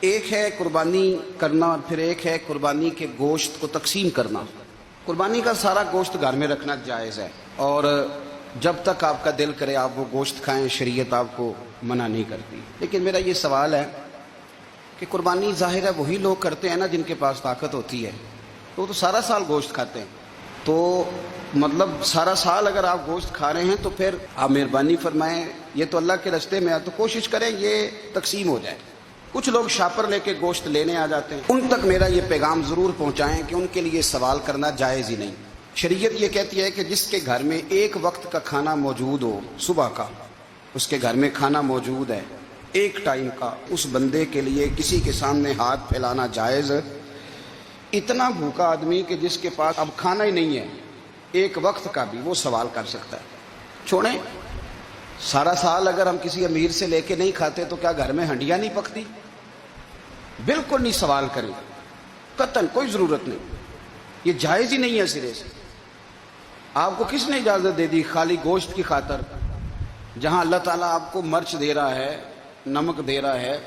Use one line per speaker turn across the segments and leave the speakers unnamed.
ایک ہے قربانی کرنا اور پھر ایک ہے قربانی کے گوشت کو تقسیم کرنا۔ قربانی کا سارا گوشت گھر میں رکھنا جائز ہے، اور جب تک آپ کا دل کرے آپ وہ گوشت کھائیں، شریعت آپ کو منع نہیں کرتی۔ لیکن میرا یہ سوال ہے کہ قربانی ظاہر ہے وہی لوگ کرتے ہیں نا جن کے پاس طاقت ہوتی ہے، تو وہ تو سارا سال گوشت کھاتے ہیں، تو مطلب سارا سال اگر آپ گوشت کھا رہے ہیں تو پھر آپ مہربانی فرمائیں، یہ تو اللہ کے راستے میں ہے تو کوشش کریں یہ تقسیم ہو جائے۔ کچھ لوگ شاپر لے کے گوشت لینے آ جاتے ہیں، ان تک میرا یہ پیغام ضرور پہنچائیں کہ ان کے لیے سوال کرنا جائز ہی نہیں۔ شریعت یہ کہتی ہے کہ جس کے گھر میں ایک وقت کا کھانا موجود ہو، صبح کا اس کے گھر میں کھانا موجود ہے ایک ٹائم کا، اس بندے کے لیے کسی کے سامنے ہاتھ پھیلانا جائز۔ اتنا بھوکا آدمی کہ جس کے پاس اب کھانا ہی نہیں ہے ایک وقت کا بھی، وہ سوال کر سکتا ہے۔ چھوڑیں، سارا سال اگر ہم کسی امیر سے لے کے نہیں کھاتے تو کیا گھر میں ہنڈیاں نہیں پکتی؟ بالکل نہیں سوال کریں، قطعاً کوئی ضرورت نہیں، یہ جائز ہی نہیں ہے سرے سے۔ آپ کو کس نے اجازت دے دی خالی گوشت کی خاطر؟ جہاں اللہ تعالیٰ آپ کو مرچ دے رہا ہے، نمک دے رہا ہے،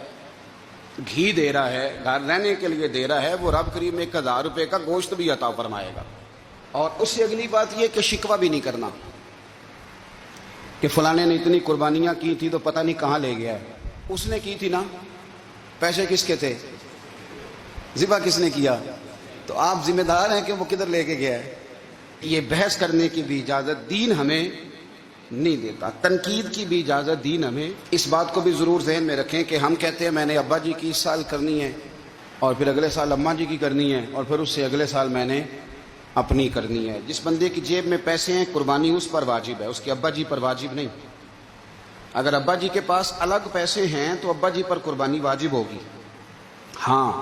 گھی دے رہا ہے، گھر رہنے کے لیے دے رہا ہے، وہ رب کریم 1000 روپے کا گوشت بھی عطا فرمائے گا۔ اور اس سے اگلی بات یہ کہ شکوہ بھی نہیں کرنا کہ فلانے نے اتنی قربانیاں کی تھی تو پتہ نہیں کہاں لے گیا ہے۔ اس نے کی تھی نا، پیسے کس کے تھے، ذبح کس نے کیا، تو آپ ذمہ دار ہیں کہ وہ کدھر لے کے گیا ہے۔ یہ بحث کرنے کی بھی اجازت دین ہمیں نہیں دیتا، تنقید کی بھی اجازت دین ہمیں۔ اس بات کو بھی ضرور ذہن میں رکھیں کہ ہم کہتے ہیں میں نے ابا جی کی اس سال کرنی ہے، اور پھر اگلے سال اماں جی کی کرنی ہے، اور پھر اس سے اگلے سال میں نے اپنی کرنی ہے۔ جس بندے کی جیب میں پیسے ہیں قربانی اس پر واجب ہے، اس کے ابا جی پر واجب نہیں۔ اگر ابا جی کے پاس الگ پیسے ہیں تو ابا جی پر قربانی واجب ہوگی۔ ہاں،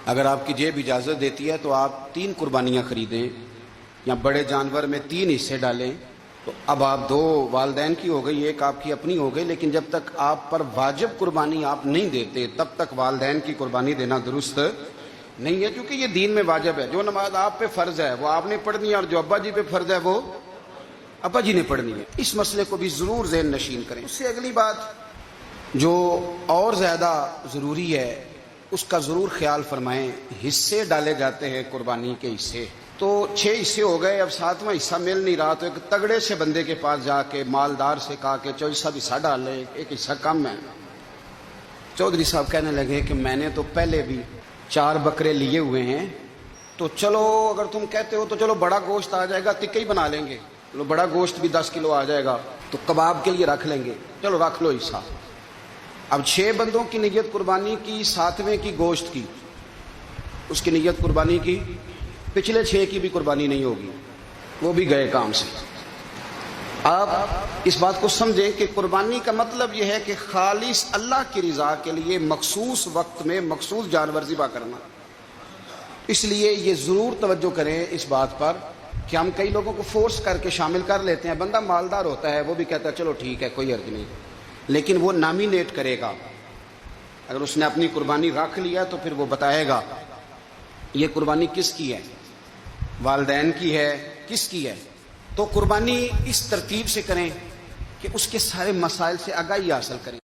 اگر آپ کی جیب اجازت دیتی ہے تو آپ 3 قربانیاں خریدیں یا بڑے جانور میں 3 حصے ڈالیں، تو اب آپ 2 والدین کی ہو گئی، ایک آپ کی اپنی ہو گئی۔ لیکن جب تک آپ پر واجب قربانی آپ نہیں دیتے تب تک والدین کی قربانی دینا درست نہیں ہے، کیونکہ یہ دین میں واجب ہے۔ جو نماز آپ پہ فرض ہے وہ آپ نے پڑھنی ہے، اور جو ابا جی پہ فرض ہے وہ ابا جی نے پڑھنی ہے۔ اس مسئلے کو بھی ضرور ذہن نشین کریں۔ اس سے اگلی بات جو اور زیادہ ضروری ہے اس کا ضرور خیال فرمائیں، حصے ڈالے جاتے ہیں قربانی کے حصے، تو 6 حصے ہو گئے، اب 7واں حصہ مل نہیں رہا، تو ایک تگڑے سے بندے کے پاس جا کے مالدار سے کہا کہ چودھری صاحب حصہ ڈال لیں، ایک حصہ کم ہے۔ چودھری صاحب کہنے لگے کہ میں نے تو پہلے بھی 4 بکرے لیے ہوئے ہیں، تو چلو اگر تم کہتے ہو تو چلو بڑا گوشت آ جائے گا، ٹکے ہی بنا لیں گے، چلو بڑا گوشت بھی 10 کلو آ جائے گا تو کباب کے لیے رکھ لیں گے، چلو رکھ لو حصہ۔ اب 6 بندوں کی نیت قربانی کی، 7ویں کی گوشت کی، اس کی نیت قربانی کی، پچھلے 6 کی بھی قربانی نہیں ہوگی، وہ بھی گئے کام سے۔ آپ اس بات کو سمجھیں کہ قربانی کا مطلب یہ ہے کہ خالص اللہ کی رضا کے لیے مخصوص وقت میں مخصوص جانور ذبح کرنا۔ اس لیے یہ ضرور توجہ کریں اس بات پر کہ ہم کئی لوگوں کو فورس کر کے شامل کر لیتے ہیں۔ بندہ مالدار ہوتا ہے، وہ بھی کہتا ہے چلو ٹھیک ہے کوئی حرج نہیں، لیکن وہ نامینیٹ کرے گا۔ اگر اس نے اپنی قربانی رکھ لیا تو پھر وہ بتائے گا یہ قربانی کس کی ہے، والدین کی ہے، کس کی ہے۔ تو قربانی اس ترتیب سے کریں کہ اس کے سارے مسائل سے آگاہی حاصل کریں۔